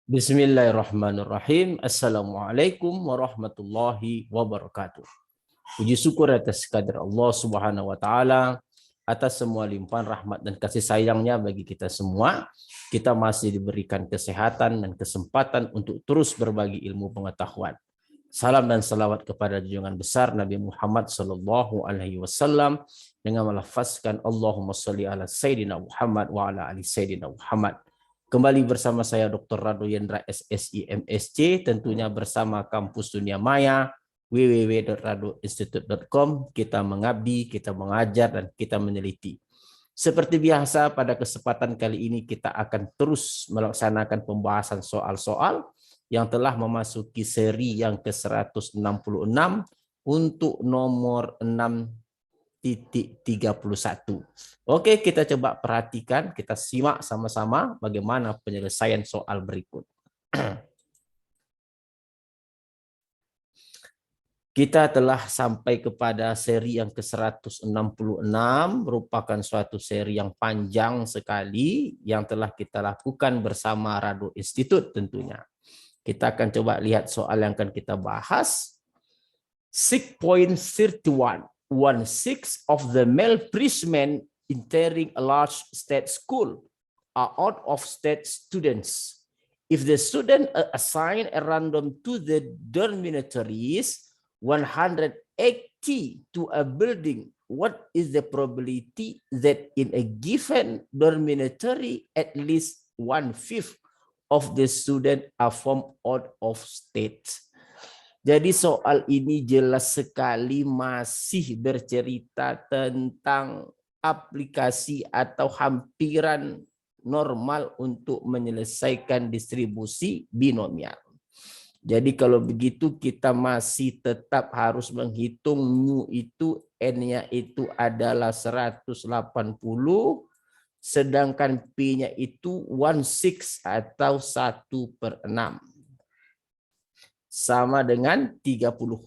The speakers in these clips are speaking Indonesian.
Bismillahirrahmanirrahim. Assalamualaikum warahmatullahi wabarakatuh. Puji syukur atas kehadirat Allah Subhanahu wa taala atas semua limpahan rahmat dan kasih sayangnya bagi kita semua. Kita masih diberikan kesehatan dan kesempatan untuk terus berbagi ilmu pengetahuan. Salam dan salawat kepada junjungan besar Nabi Muhammad sallallahu alaihi wasallam dengan melafazkan Allahumma sholli ala sayyidina Muhammad wa ala ali sayyidina Muhammad. Kembali bersama saya Dr. Rado Yendra SSI MSc, tentunya bersama Kampus Dunia Maya, www.radoinstitute.com. Kita mengabdi, kita mengajar, dan kita meneliti. Seperti biasa, pada kesempatan kali ini kita akan terus melaksanakan pembahasan soal-soal yang telah memasuki seri yang ke-166 untuk nomor 6.31. Oke, kita coba perhatikan, kita simak sama-sama bagaimana penyelesaian soal berikut. Kita telah sampai kepada seri yang ke-166, merupakan suatu seri yang panjang sekali yang telah kita lakukan bersama Rado Institute tentunya. Kita akan coba lihat soal yang akan kita bahas. 6.31. 1/6 of the male freshmen entering a large state school are out-of-state students. If the student assigned a random to the dormitories 180 to a building, what is the probability that in a given dormitory at least 1/5 of the student are from out of state? Jadi soal ini jelas sekali masih bercerita tentang aplikasi atau hampiran normal untuk menyelesaikan distribusi binomial. Jadi kalau begitu kita masih tetap harus menghitung mu itu, n-nya itu adalah 180, sedangkan p-nya itu 1/6 atau 1/6. Sama dengan 30.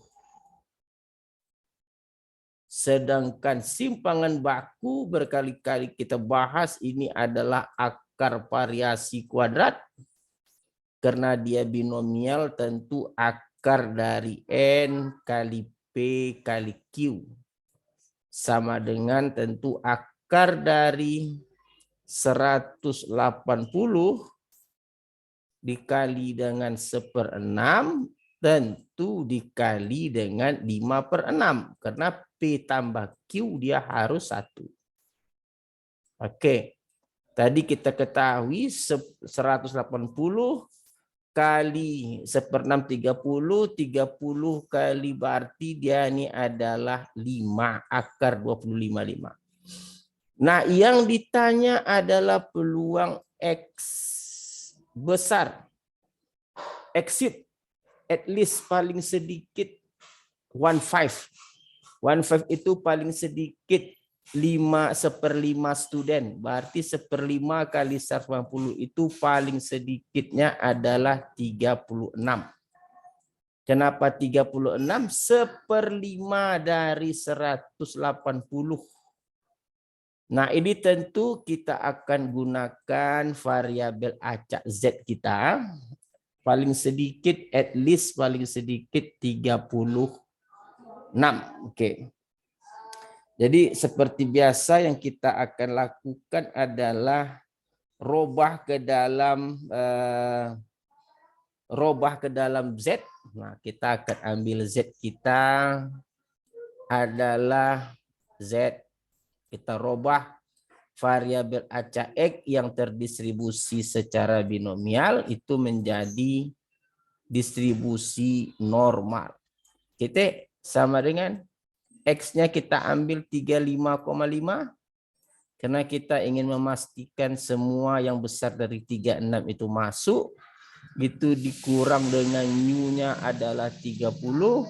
Sedangkan simpangan baku berkali-kali kita bahas ini adalah akar variasi kuadrat. Karena dia binomial tentu akar dari N kali P kali Q. Sama dengan tentu akar dari 180 dikali dengan 1/6 tentu dikali dengan 5/6. Karena P tambah Q dia harus 1. Oke. Tadi kita ketahui 180 kali 1/6 30. 30 kali berarti dia ini adalah 5. Akar 25. Nah yang ditanya adalah peluang X besar. Exit at least paling sedikit 1/5. 1/5 itu paling sedikit 1/5 student. Berarti 1/5 kali 180 itu paling sedikitnya adalah 36. Kenapa 36? 1/5 dari 180. Nah ini tentu kita akan gunakan variabel acak Z kita. Paling sedikit, at least paling sedikit 36. Oke. Jadi seperti biasa yang kita akan lakukan adalah robah ke dalam Z. Nah, kita akan ambil Z kita adalah Z. Kita robah variabel acak X yang terdistribusi secara binomial itu menjadi distribusi normal. Kita sama dengan X-nya kita ambil 35,5 karena kita ingin memastikan semua yang besar dari 36 itu masuk. Itu dikurang dengan mu-nya adalah 30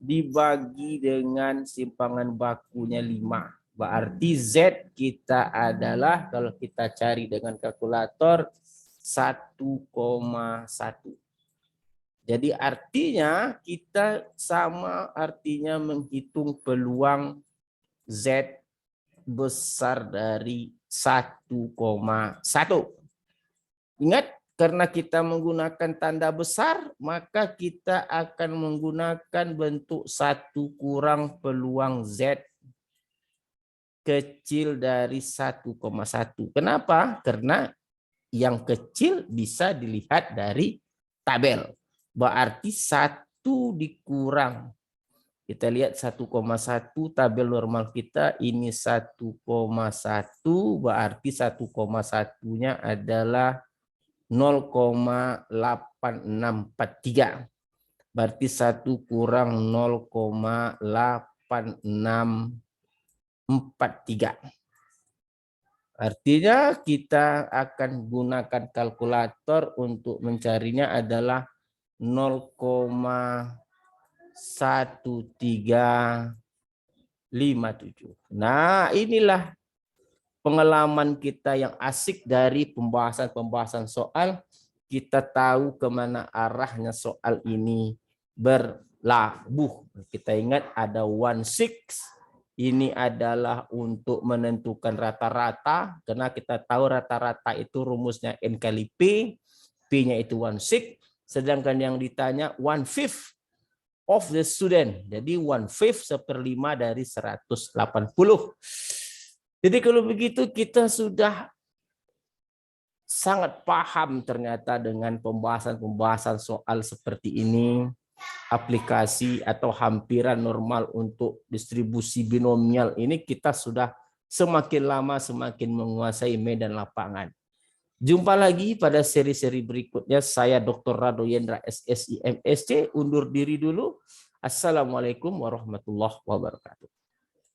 dibagi dengan simpangan bakunya 5. Berarti Z kita adalah kalau kita cari dengan kalkulator 1,1. Jadi artinya kita sama artinya menghitung peluang Z besar dari 1,1. Ingat karena kita menggunakan tanda besar, maka kita akan menggunakan bentuk 1 kurang peluang Z kecil dari 1,1. Kenapa? Karena yang kecil bisa dilihat dari tabel. Berarti 1 dikurang. Kita lihat 1,1 tabel normal kita ini 1,1, berarti 1,1-nya adalah 0,8643. Berarti 1 kurang 0,8643. Artinya kita akan gunakan kalkulator untuk mencarinya adalah 0,1357. Nah, inilah pengalaman kita yang asik dari pembahasan-pembahasan soal. Kita tahu kemana arahnya soal ini berlabuh. Kita ingat ada 1/6. Ini adalah untuk menentukan rata-rata. Karena kita tahu rata-rata itu rumusnya N kali P. P-nya itu 1/6. Sedangkan yang ditanya 1/5 of the student. Jadi 1/5 1/5 dari 180. Jadi kalau begitu kita sudah sangat paham ternyata dengan pembahasan-pembahasan soal seperti ini. Aplikasi atau hampiran normal untuk distribusi binomial ini kita sudah semakin lama semakin menguasai medan lapangan. Jumpa lagi pada seri-seri berikutnya. Saya Dr. Rado Yendra SSI MSc undur diri dulu. Assalamualaikum warahmatullahi wabarakatuh.